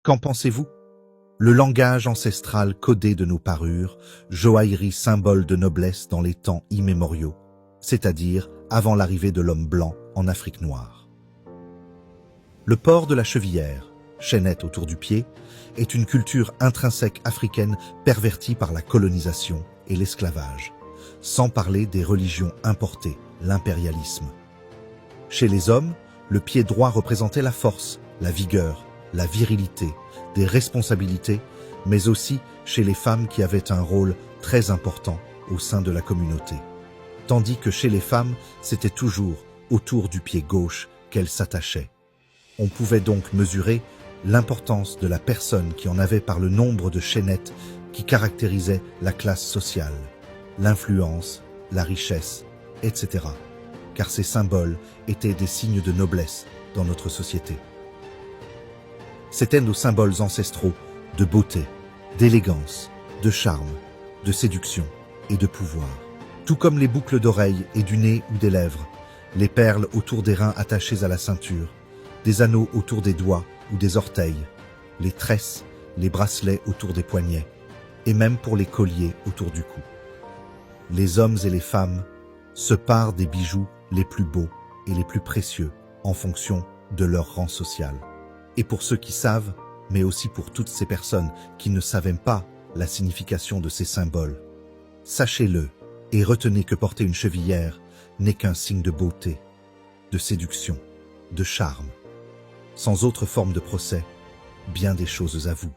Qu'en pensez-vous? Le langage ancestral codé de nos parures, joaillerie symbole de noblesse dans les temps immémoriaux, c'est-à-dire avant l'arrivée de l'homme blanc en Afrique noire. Le port de la chevillère, chaînette autour du pied, est une culture intrinsèque africaine pervertie par la colonisation et l'esclavage, sans parler des religions importées, l'impérialisme. Chez les hommes, le pied droit représentait la force, la vigueur, la virilité, des responsabilités, mais aussi chez les femmes qui avaient un rôle très important au sein de la communauté. Tandis que chez les femmes, c'était toujours autour du pied gauche qu'elles s'attachaient. On pouvait donc mesurer l'importance de la personne qui en avait par le nombre de chaînettes qui caractérisaient la classe sociale, l'influence, la richesse, etc. Car ces symboles étaient des signes de noblesse dans notre société. C'étaient nos symboles ancestraux de beauté, d'élégance, de charme, de séduction et de pouvoir. Tout comme les boucles d'oreilles et du nez ou des lèvres, les perles autour des reins attachées à la ceinture, des anneaux autour des doigts ou des orteils, les tresses, les bracelets autour des poignets, et même pour les colliers autour du cou. Les hommes et les femmes se parent des bijoux les plus beaux et les plus précieux en fonction de leur rang social. Et pour ceux qui savent, mais aussi pour toutes ces personnes qui ne savaient pas la signification de ces symboles, sachez-le et retenez que porter une chevillère n'est qu'un signe de beauté, de séduction, de charme. Sans autre forme de procès, bien des choses à vous.